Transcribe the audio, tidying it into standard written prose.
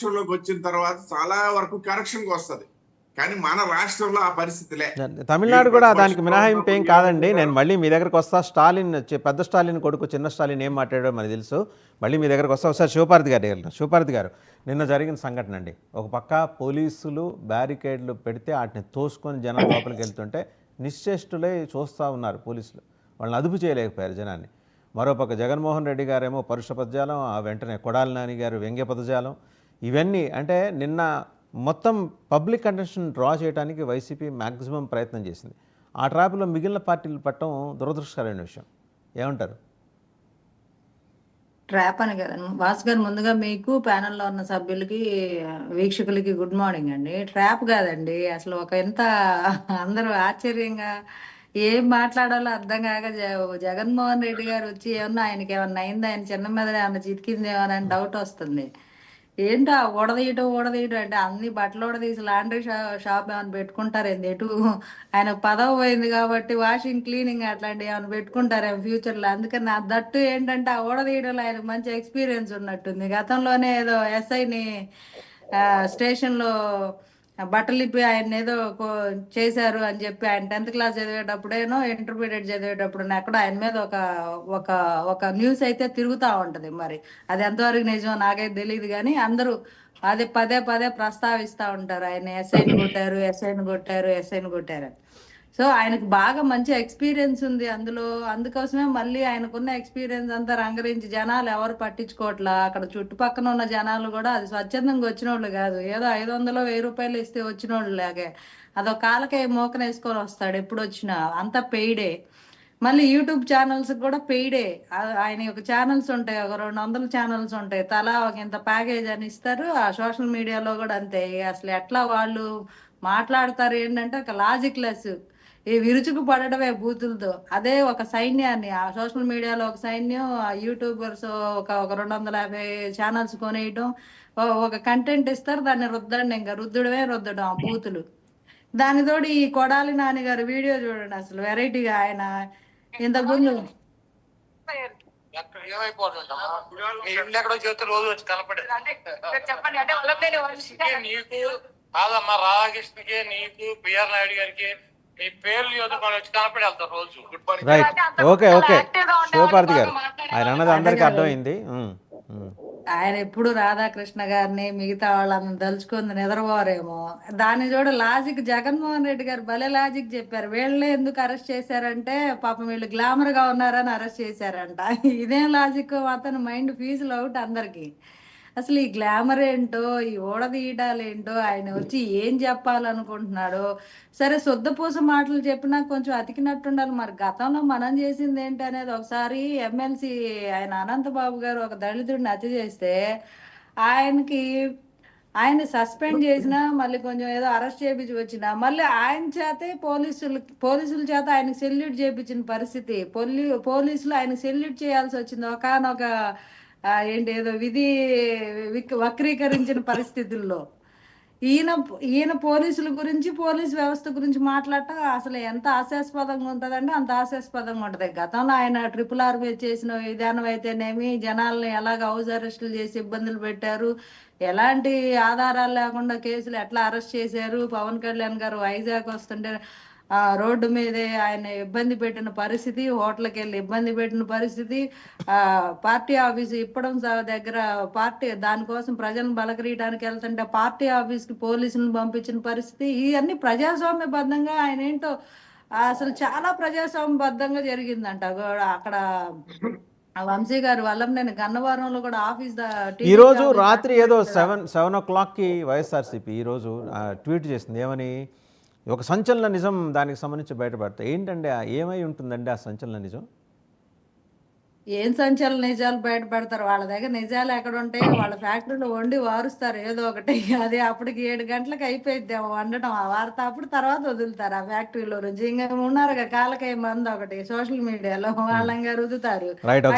రాష్ట్రంలోకి వచ్చిన తర్వాత చాలా వరకు కరెక్షన్కి వస్తుంది. కానీ మన రాష్ట్రంలో ఆ పరిస్థితిలే. వీళ్ళు తమిళనాడు కూడా దానికి ప్రతిపక్షంలో మినహాయింపు ఉన్నప్పుడు ఏం ఏం కాదండి. నేను చేశారు? మళ్ళీ మీ దగ్గరకు వస్తా. స్టాలిన్ పెద్ద స్టాలిన్ కొడుకు చిన్న స్టాలిన్ ఏం మాట్లాడాడో మనకు తెలుసు. మళ్ళీ మీ దగ్గరకు వస్తా. ఒకసారి శివపార్తి గారు వెళ్తాం. శివపార్తి గారు, నిన్న జరిగిన సంఘటన అండి. ఒక పక్క పోలీసులు బ్యారికేడ్లు పెడితే వాటిని తోసుకొని జనం లోపలికి వెళ్తుంటే నిశ్చేష్టులై చూస్తూ ఉన్నారు పోలీసులు. వాళ్ళని అదుపు చేయలేకపోయారు జనాన్ని. మరోపక్క జగన్మోహన్ రెడ్డి గారేమో పరుష పదజాలం, ఆ వెంటనే కొడాలి నాని గారు వ్యంగ్య పదజాలం. ఇవన్నీ అంటే నిన్న మొత్తం పబ్లిక్ అటెన్షన్ డ్రా చేయడానికి వైసీపీ మ్యాక్సిమం ప్రయత్నం చేసింది. ఆ ట్రాప్లో మిగిలిన పార్టీలు పట్టడం దురదృష్టకరమైన విషయం. ఏమంటారు? ట్రాప్ అని కదండి వాసు గారు, ముందుగా మీకు ప్యానెల్లో ఉన్న సభ్యులకి వీక్షకులకి గుడ్ మార్నింగ్ అండి. ట్రాప్ కాదండి అసలు. ఒక ఎంత అందరూ ఆశ్చర్యంగా ఏం మాట్లాడాలో అర్థం కాక జగన్మోహన్ రెడ్డి గారు వచ్చి ఏమన్నా ఆయనకి ఏమన్నా అయిందా, ఆయన చిన్న మీద ఏమన్నా చితికిందేమో అని డౌట్ వస్తుంది. ఏంటో ఊడదీయటం అంటే అన్ని బట్టలు ఊడదీసి లాండ్రీ షాప్ ఏమైనా పెట్టుకుంటారేంది? ఎటు ఆయన పదవి పోయింది కాబట్టి వాషింగ్ క్లీనింగ్ అట్లాంటివి ఏమైనా పెట్టుకుంటారేమో ఫ్యూచర్లో. అందుకని నా దట్టు ఏంటంటే ఆ ఊడదీయడంలో ఆయన మంచి ఎక్స్పీరియన్స్ ఉన్నట్టుంది. గతంలోనే ఏదో ఎస్ఐని స్టేషన్లో బట్టలు ఇప్పి ఆయన ఏదో చేశారు అని చెప్పి ఆయన 10th క్లాస్ చదివేటప్పుడేనో ఇంటర్మీడియట్ చదివేటప్పుడు ఎక్కడో ఆయన మీద ఒక ఒక ఒక న్యూస్ అయితే తిరుగుతూ ఉంటుంది. మరి అది ఎంతవరకు నిజం నాకైతే తెలియదు, కానీ అందరూ అదే పదే పదే ప్రస్తావిస్తూ ఉంటారు, ఆయన ఎస్ఐని కొట్టారు, ఎస్ఐని కొట్టారు, ఎస్ఐని కొట్టారు. సో ఆయనకు బాగా మంచి ఎక్స్పీరియన్స్ ఉంది అందులో. అందుకోసమే మళ్ళీ ఆయనకున్న ఎక్స్పీరియన్స్ అంతా రంగరించి జనాలు ఎవరు పట్టించుకోవట్లా. అక్కడ చుట్టుపక్కల ఉన్న జనాలు కూడా అది స్వచ్ఛందంగా వచ్చిన వాళ్ళు కాదు, ఏదో 500 1000 రూపాయలు ఇస్తే వచ్చిన వాళ్ళు లాగే అదో కాలకే మోకన వేసుకొని వస్తాడు ఎప్పుడు వచ్చినా. అంతా పెయిడే. మళ్ళీ యూట్యూబ్ ఛానల్స్ కూడా పెయిడే. ఆయన యొక్క ఛానల్స్ ఉంటాయి, ఒక 200 ఛానల్స్ ఉంటాయి, తలా ఒక ఇంత ప్యాకేజ్ అని ఇస్తారు. ఆ సోషల్ మీడియాలో కూడా అంతే. అసలు ఎట్లా వాళ్ళు మాట్లాడతారు ఏంటంటే ఒక లాజిక్ లెస్, ఈ విరుచుకు పడడమే బూతులతో. అదే ఒక సైన్యాన్ని ఆ సోషల్ మీడియాలో ఒక సైన్యం, ఆ యూట్యూబర్స్ ఒక 250 ఛానల్స్ కొనేయటం, ఒక కంటెంట్ ఇస్తారు, దాన్ని రుద్దండి, ఇంకా రుద్దడం ఆ బూతులు. దానితోటి ఈ కొడాలి నాని గారి వీడియో చూడండి, అసలు వెరైటీగా ఆయన ఇంతకుముందు నీకు కాదమ్మా, రాధాకృష్ణకి నీకు బిఆర్ నాయుడు గారికి మీ పేర్లు చదువుకొని వచ్చి కనపడి వెళ్తారు రోజు. రైట్, ఓకే ఓకే శివపార్తి గారు, ఆయన అన్నది అందరికీ అర్థమైంది. ఆయన ఎప్పుడు రాధాకృష్ణ గారిని మిగతా వాళ్ళని తలుచుకుంది నిద్రపోరేమో. దాన్ని చూడ లాజిక్ జగన్మోహన్ రెడ్డి గారు భలే లాజిక్ చెప్పారు. వీళ్ళే ఎందుకు అరెస్ట్ చేశారంటే పాపం వీళ్ళు గ్లామర్ గా ఉన్నారని అరెస్ట్ చేశారంట. ఇదేం లాజిక్? అతను మైండ్ ఫీజులు అవుట్ అందరికి. అసలు ఈ గ్లామర్ ఏంటో, ఈ ఊడదీయడాలు ఏంటో, ఆయన వచ్చి ఏం చెప్పాలనుకుంటున్నాడో. సరే శుద్ధపూస మాటలు చెప్పినా కొంచెం అతికినట్టుండాలి. మరి గతంలో మనం చేసింది ఏంటి అనేది ఒకసారి ఎమ్మెల్సీ ఆయన అనంతబాబు గారు ఒక దళితుడిని హత్య చేస్తే ఆయన సస్పెండ్ చేసినా, మళ్ళీ కొంచెం ఏదో అరెస్ట్ చేయించి వచ్చినా మళ్ళీ ఆయన చేతే పోలీసుల చేత ఆయనకు సెల్యూట్ చేయించిన పరిస్థితి. పోలీసులు ఆయన సెల్యూట్ చేయాల్సి వచ్చింది ఒకనొక ఏంటి ఏదో విధి వక్రీకరించిన పరిస్థితుల్లో. ఈయన పోలీసుల గురించి, పోలీసు వ్యవస్థ గురించి మాట్లాడటం అసలు ఎంత హాస్యాస్పదంగా ఉంటుందంటే అంత హాస్యాస్పదంగా ఉంటుంది. గతంలో ఆయన RRR మీద చేసిన విధానం అయితేనేమి, జనాల్ని ఎలాగ హౌస్ అరెస్టులు చేసి ఇబ్బందులు పెట్టారు, ఎలాంటి ఆధారాలు లేకుండా కేసులు ఎట్లా అరెస్ట్ చేశారు, పవన్ కళ్యాణ్ గారు వైజాగ్ వస్తుంటే రోడ్డు మీదే ఆయన ఇబ్బంది పెట్టిన పరిస్థితి, హోటల్కి వెళ్ళి ఇబ్బంది పెట్టిన పరిస్థితి, పార్టీ ఆఫీసు ఇప్పడం దగ్గర పార్టీ దానికోసం ప్రజలను బలకరీయడానికి వెళ్తుంటే పార్టీ ఆఫీస్కి పోలీసులను పంపించిన పరిస్థితి. ఇవన్నీ ప్రజాస్వామ్యబద్ధంగా ఆయన ఏంటో అసలు చాలా ప్రజాస్వామ్యబద్ధంగా జరిగిందంట. అక్కడ వంశీ గారు వల్లంనేని గన్నవరంలో కూడా ఆఫీస్ ఈరోజు రాత్రి ఏదో 7 o'clockకి వైఎస్ఆర్సీపీ ఈరోజు ట్వీట్ చేసింది. ఏమని? ఒక సంచలన నిజం దానికి సంబంధించి బయటపడతాయి. ఏంటంటే ఏమై ఉంటుందండి ఆ సంచలన నిజం? ఏం సంచలన నిజాలు బయటపడతారు? వాళ్ళ దగ్గర నిజాలు ఎక్కడ ఉంటాయి? వాళ్ళ ఫ్యాక్టరీలో వండి వారుస్తారు ఏదో ఒకటి. అది అప్పటికి 7 గంటలకు అయిపోయిద్ది వండటం ఆ వార్త. అప్పుడు తర్వాత వదులుతారు ఆ ఫ్యాక్టరీలో నుంచి. ఇంకా ఉన్నారుగా కాలకై మంది ఒకటి సోషల్ మీడియాలో, వాళ్ళంగా రుదుతారు. రైట్.